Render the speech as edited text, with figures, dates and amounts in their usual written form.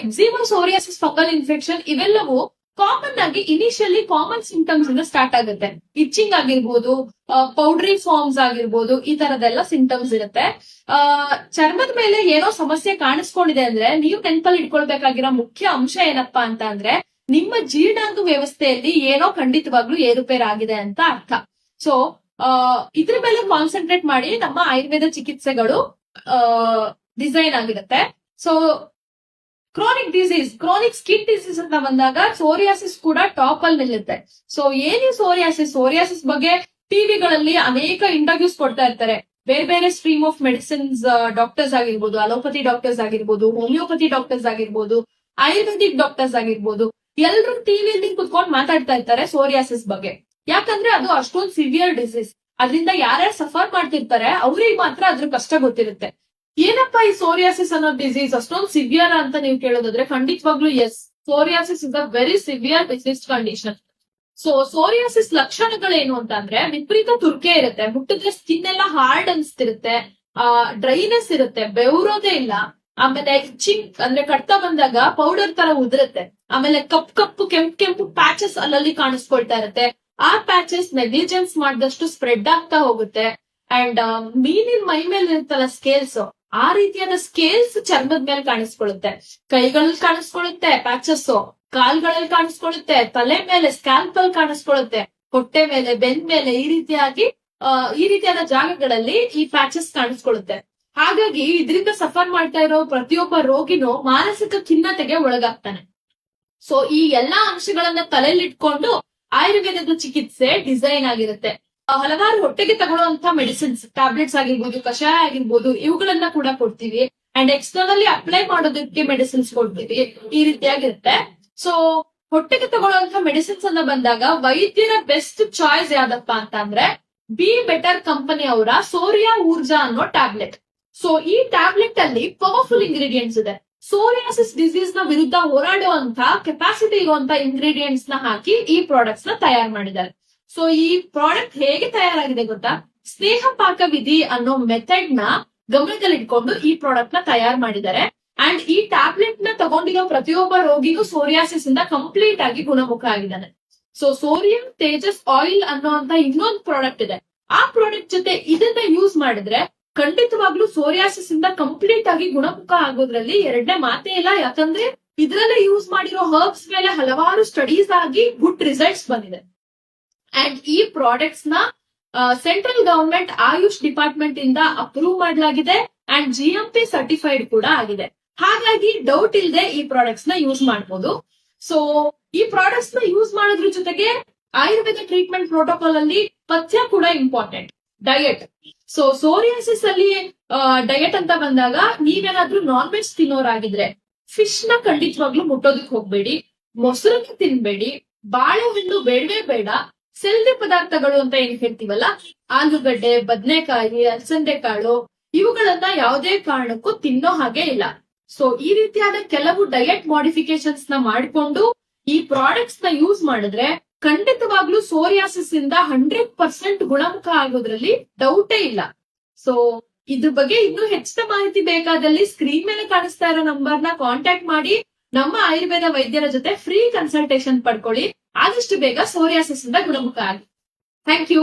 Eczema, psoriasis, fungal infection ಇವೆಲ್ಲವೂ common ಆಗಿ initially common symptoms ಇಂದ ಸ್ಟಾರ್ಟ್ ಆಗುತ್ತೆ. ಇಚ್ಚಿಂಗ್ ಆಗಿರ್ಬೋದು, ಪೌಡ್ರಿ ಫಾರ್ಮ್ಸ್ ಆಗಿರ್ಬೋದು, ಈ ತರದೆಲ್ಲ ಸಿಂಟಮ್ಸ್ ಇರುತ್ತೆ. ಚರ್ಮದ ಮೇಲೆ ಏನೋ ಸಮಸ್ಯೆ ಕಾಣಿಸ್ಕೊಂಡಿದೆ ಅಂದ್ರೆ ನೀವು ನೆನಪಲ್ಲಿ ಇಟ್ಕೊಳ್ಬೇಕಾಗಿರೋ ಮುಖ್ಯ ಅಂಶ ಏನಪ್ಪಾ ಅಂತ ಅಂದ್ರೆ ನಿಮ್ಮ ಜೀರ್ಣಾಂಗ ವ್ಯವಸ್ಥೆಯಲ್ಲಿ ಏನೋ ಖಂಡಿತವಾಗ್ಲೂ ಏರುಪೇರಾಗಿದೆ ಅಂತ ಅರ್ಥ. ಸೊ ಇದ್ರ ಮೇಲೆ ಕಾನ್ಸಂಟ್ರೇಟ್ ಮಾಡಿ ನಮ್ಮ ಆಯುರ್ವೇದ ಚಿಕಿತ್ಸೆಗಳು ಡಿಸೈನ್ ಆಗಿರುತ್ತೆ. So chronic disease, chronic skin disease ಅಂತ ಬಂದಾಗ ಸೋರಿಯಾಸಿಸ್ ಕೂಡ ಟಾಪ್ ಅಲ್ಲಿ ನಿಲ್ಲುತ್ತೆ. ಸೊ ಏನಿ ಸೋರಿಯಾಸಿಸ್ ಬಗ್ಗೆ ಟಿವಿಗಳಲ್ಲಿ ಅನೇಕ ಇಂಟರ್ವ್ಯೂಸ್ ಕೊಡ್ತಾ ಇರ್ತಾರೆ. ಬೇರೆ ಬೇರೆ ಸ್ಟ್ರೀಮ್ ಆಫ್ ಮೆಡಿಸಿನ್ಸ್ ಡಾಕ್ಟರ್ಸ್ ಆಗಿರ್ಬೋದು, ಅಲೋಪತಿ ಡಾಕ್ಟರ್ಸ್ ಆಗಿರ್ಬೋದು, ಹೋಮಿಯೋಪತಿ ಡಾಕ್ಟರ್ಸ್ ಆಗಿರ್ಬೋದು, ಆಯುರ್ವೇದಿಕ್ ಡಾಕ್ಟರ್ಸ್ ಆಗಿರ್ಬೋದು, ಎಲ್ಲರೂ ಟಿವಿಯಲ್ಲಿ ಕುತ್ಕೊಂಡು ಮಾತಾಡ್ತಾ ಇರ್ತಾರೆ ಸೋರಿಯಾಸಿಸ್ ಬಗ್ಗೆ. ಯಾಕಂದ್ರೆ ಅದು ಅಷ್ಟೊಂದು ಸಿವಿಯರ್ ಡಿಸೀಸ್. ಅದರಿಂದ ಯಾರ್ಯಾರು ಸಫರ್ ಮಾಡ್ತಿರ್ತಾರೆ ಅವ್ರಿಗೆ ಮಾತ್ರ ಅದ್ರ ಕಷ್ಟ ಗೊತ್ತಿರುತ್ತೆ. ಏನಪ್ಪಾ ಈ ಸೋರಿಯಾಸಿಸ್ ಅನ್ನೋ ಡಿಸೀಸ್ ಅಷ್ಟೊಂದು ಸಿವಿಯರ್ ಅಂತ ನೀವು ಕೇಳೋದಾದ್ರೆ ಖಂಡಿತವಾಗ್ಲೂ yes, psoriasis is a very severe disease condition. So psoriasis ಲಕ್ಷಣಗಳೇನು ಅಂತ ಅಂದ್ರೆ ವಿಪರೀತ ತುರ್ಕೆ ಇರುತ್ತೆ, ಮುಟ್ಟಿದ್ರೆ ಸ್ಕಿನ್ ಎಲ್ಲ ಹಾರ್ಡ್ ಅನ್ಸ್ತಿರುತ್ತೆ, ಡ್ರೈನೆಸ್ ಇರುತ್ತೆ, ಬೆವರೋದೇ ಇಲ್ಲ. ಆಮೇಲೆ ಇಚ್ಚಿಂಗ್ ಅಂದ್ರೆ ಕಟ್ತಾ ಬಂದಾಗ ಪೌಡರ್ ತರ ಉದುರುತ್ತೆ. ಆಮೇಲೆ ಕಪ್ಪು ಕೆಂಪು ಪ್ಯಾಚಸ್ ಅಲ್ಲಲ್ಲಿ ಕಾಣಿಸ್ಕೊಳ್ತಾ ಇರುತ್ತೆ. ಆ ಪ್ಯಾಚಸ್ ನೆಗ್ಲಿಜೆನ್ಸ್ ಮಾಡಿದಷ್ಟು ಸ್ಪ್ರೆಡ್ ಆಗ್ತಾ ಹೋಗುತ್ತೆ. ಅಂಡ್ ಮೀನಿನ ಮೈ ಮೇಲೆ ಇರುತ್ತಲ್ಲ ಸ್ಕೇಲ್ಸ್, ಆ ರೀತಿಯಾದ ಸ್ಕೇಲ್ಸ್ ಚರ್ಮದ ಮೇಲೆ ಕಾಣಿಸ್ಕೊಳ್ಳುತ್ತೆ. ಕೈಗಳಲ್ಲಿ ಕಾಣಿಸ್ಕೊಳ್ಳುತ್ತೆ ಪ್ಯಾಚಸ್, ಕಾಲ್ಗಳಲ್ಲಿ ಕಾಣಿಸ್ಕೊಳ್ಳುತ್ತೆ, ತಲೆ ಮೇಲೆ ಸ್ಕ್ಯಾಲ್ಪ್ ಅಲ್ಲಿ ಕಾಣಿಸ್ಕೊಳ್ಳುತ್ತೆ, ಹೊಟ್ಟೆ ಮೇಲೆ, ಬೆನ್ ಮೇಲೆ, ಈ ರೀತಿಯಾದ ಜಾಗಗಳಲ್ಲಿ ಈ ಪ್ಯಾಚಸ್ ಕಾಣಿಸ್ಕೊಳ್ಳುತ್ತೆ. ಹಾಗಾಗಿ ಇದರಿಂದ ಸಫರ್ ಮಾಡ್ತಾ ಇರೋ ಪ್ರತಿಯೊಬ್ಬ ರೋಗಿನೂ ಮಾನಸಿಕ ಖಿನ್ನತೆಗೆ ಒಳಗಾಗ್ತಾನೆ. ಸೊ ಈ ಎಲ್ಲಾ ಅಂಶಗಳನ್ನ ತಲೆಯಲ್ಲಿಟ್ಕೊಂಡು ಆಯುರ್ವೇದದ ಚಿಕಿತ್ಸೆ ಡಿಸೈನ್ ಆಗಿರುತ್ತೆ. ಹಲವಾರು ಹೊಟ್ಟೆಗೆ ತಗೊಳ್ಳುವಂತ ಮೆಡಿಸಿನ್ಸ್, ಟ್ಯಾಬ್ಲೆಟ್ಸ್ ಆಗಿರ್ಬೋದು, ಕಷಾಯ ಆಗಿರ್ಬೋದು, ಇವುಗಳನ್ನ ಕೂಡ ಕೊಡ್ತೀವಿ. ಅಂಡ್ ಎಕ್ಸ್ಟರ್ನಲಿ ಅಪ್ಲೈ ಮಾಡೋದಕ್ಕೆ ಮೆಡಿಸಿನ್ಸ್ ಕೊಡ್ತೀವಿ. ಈ ರೀತಿಯಾಗಿರುತ್ತೆ. ಸೊ ಹೊಟ್ಟೆಗೆ ತಗೊಳ್ಳುವಂತ ಮೆಡಿಸಿನ್ಸ್ ಅನ್ನ ಬಂದಾಗ ವೈದ್ಯರ ಬೆಸ್ಟ್ ಚಾಯ್ಸ್ ಯಾವ್ದಪ್ಪ ಅಂತ ಅಂದ್ರೆ ಬಿ ಬೆಟರ್ ಕಂಪನಿ ಅವರ ಸೋರಿಯಾ ಊರ್ಜಾ ಅನ್ನೋ ಟ್ಯಾಬ್ಲೆಟ್. ಸೊ ಈ ಟ್ಯಾಬ್ಲೆಟ್ ಅಲ್ಲಿ ಪವರ್ಫುಲ್ ಇಂಗ್ರೀಡಿಯೆಂಟ್ಸ್ ಇದೆ. ಸೋರಿಯಾಸಿಸ್ ಡಿಸೀಸ್ ನ ವಿರುದ್ಧ ಹೋರಾಡುವಂತ ಕೆಪಾಸಿಟಿ ಇರುವಂತ ಇಂಗ್ರೀಡಿಯೆಂಟ್ಸ್ ನ ಹಾಕಿ ಈ ಪ್ರಾಡಕ್ಟ್ಸ್ ನ ತಯಾರು ಮಾಡಿದ್ದಾರೆ. ಸೊ ಈ ಪ್ರಾಡಕ್ಟ್ ಹೇಗೆ ತಯಾರಾಗಿದೆ ಗೊತ್ತಾ? ಸ್ನೇಹ ಪಾಕ ವಿಧಿ ಅನ್ನೋ ಮೆಥಡ್ ನ ಗಮನದಲ್ಲಿಟ್ಕೊಂಡು ಈ ಪ್ರಾಡಕ್ಟ್ ನ ತಯಾರು ಮಾಡಿದ್ದಾರೆ. ಅಂಡ್ ಈ ಟ್ಯಾಬ್ಲೆಟ್ ನ ತಗೊಂಡಿರೋ ಪ್ರತಿಯೊಬ್ಬ ರೋಗಿಗೂ ಸೋರಿಯಾಸಿಸ್ ಇಂದ ಕಂಪ್ಲೀಟ್ ಆಗಿ ಗುಣಮುಖ ಆಗಿದ್ದಾನೆ. ಸೊ ಸೋರಿಯಂ ತೇಜಸ್ ಆಯಿಲ್ ಅನ್ನೋಂತ ಇನ್ನೊಂದು ಪ್ರಾಡಕ್ಟ್ ಇದೆ. ಆ ಪ್ರಾಡಕ್ಟ್ ಜೊತೆ ಇದನ್ನ ಯೂಸ್ ಮಾಡಿದ್ರೆ ಖಂಡಿತವಾಗ್ಲೂ ಸೋರಿಯಾಸಿಸ್ ಇಂದ ಕಂಪ್ಲೀಟ್ ಆಗಿ ಗುಣಮುಖ ಆಗೋದ್ರಲ್ಲಿ ಎರಡನೇ ಮಾತೇ ಇಲ್ಲ. ಯಾಕಂದ್ರೆ ಇದ್ರಲ್ಲೇ ಯೂಸ್ ಮಾಡಿರೋ ಹರ್ಬ್ಸ್ ಮೇಲೆ ಹಲವಾರು ಸ್ಟಡೀಸ್ ಆಗಿ ಗುಡ್ ರಿಸಲ್ಟ್ಸ್ ಬಂದಿದೆ. ಅಂಡ್ ಈ ಪ್ರಾಡಕ್ಟ್ಸ್ ನ ಸೆಂಟ್ರಲ್ ಗವರ್ಮೆಂಟ್ ಆಯುಷ್ ಡಿಪಾರ್ಟ್ಮೆಂಟ್ ಇಂದ ಅಪ್ರೂವ್ ಮಾಡಲಾಗಿದೆ ಅಂಡ್ GMP ಸರ್ಟಿಫೈಡ್ ಕೂಡ ಆಗಿದೆ. ಹಾಗಾಗಿ ಡೌಟ್ ಇಲ್ಲದೆ ಈ ಪ್ರಾಡಕ್ಟ್ಸ್ ನ ಯೂಸ್ ಮಾಡಬಹುದು. ಸೊ ಈ ಪ್ರಾಡಕ್ಟ್ಸ್ ನ ಯೂಸ್ ಮಾಡೋದ್ರ ಜೊತೆಗೆ ಆಯುರ್ವೇದ ಟ್ರೀಟ್ಮೆಂಟ್ ಪ್ರೋಟೋಕಾಲ್ ಅಲ್ಲಿ ಪಥ್ಯ ಕೂಡ ಇಂಪಾರ್ಟೆಂಟ್, ಡಯಟ್. ಸೊ ಸೋರಿಯಾಸಿಸ್ ಅಲ್ಲಿ ಡಯಟ್ ಅಂತ ಬಂದಾಗ ನೀವೇನಾದ್ರೂ ನಾನ್ ವೆಜ್ ತಿನ್ನೋರಾಗಿದ್ರೆ ಫಿಶ್ ನ ಖಂಡಿತವಾಗ್ಲೂ ಮುಟ್ಟೋದಕ್ಕೆ ಹೋಗ್ಬೇಡಿ, ಮೊಸರನ್ನ ತಿನ್ಬೇಡಿ, ಬಾಳೆಹಣ್ಣು ಬೇಡವೇ ಬೇಡ. ಸೆಲ್ದಿ ಪದಾರ್ಥಗಳು ಅಂತ ಏನ್ ಹೇಳ್ತೀವಲ್ಲ, ಆಲೂಗಡ್ಡೆ, ಬದನೆಕಾಯಿ, ಅಲಸಂದೆ ಕಾಳು, ಇವುಗಳನ್ನ ಯಾವುದೇ ಕಾರಣಕ್ಕೂ ತಿನ್ನೋ ಹಾಗೆ ಇಲ್ಲ. ಸೊ ಈ ರೀತಿಯಾದ ಕೆಲವು ಡಯಟ್ ಮಾಡಿಫಿಕೇಶನ್ಸ್ ನ ಮಾಡಿಕೊಂಡು ಈ ಪ್ರಾಡಕ್ಟ್ಸ್ ನ ಯೂಸ್ ಮಾಡಿದ್ರೆ ಖಂಡಿತವಾಗ್ಲೂ ಸೋರಿಯಾಸಿಸ್ ಇಂದ 100% ಗುಣಮುಖ ಆಗೋದ್ರಲ್ಲಿ ಡೌಟೇ ಇಲ್ಲ. ಸೊ ಇದ್ರ ಬಗ್ಗೆ ಇನ್ನೂ ಹೆಚ್ಚಿನ ಮಾಹಿತಿ ಬೇಕಾದಲ್ಲಿ ಸ್ಕ್ರೀನ್ ಮೇಲೆ ಕಾಣಿಸ್ತಾ ಇರೋ ನಂಬರ್ ನ ಕಾಂಟ್ಯಾಕ್ಟ್ ಮಾಡಿ ನಮ್ಮ ಆಯುರ್ವೇದ ವೈದ್ಯರ ಜೊತೆ ಫ್ರೀ ಕನ್ಸಲ್ಟೇಷನ್ ಪಡ್ಕೊಳ್ಳಿ. ಆದಷ್ಟು ಬೇಗ ಸೋರಿಯಾಸಿಸ್ ಇಂದ ಗುಣಮುಖ ಆಗಿ. Thank you.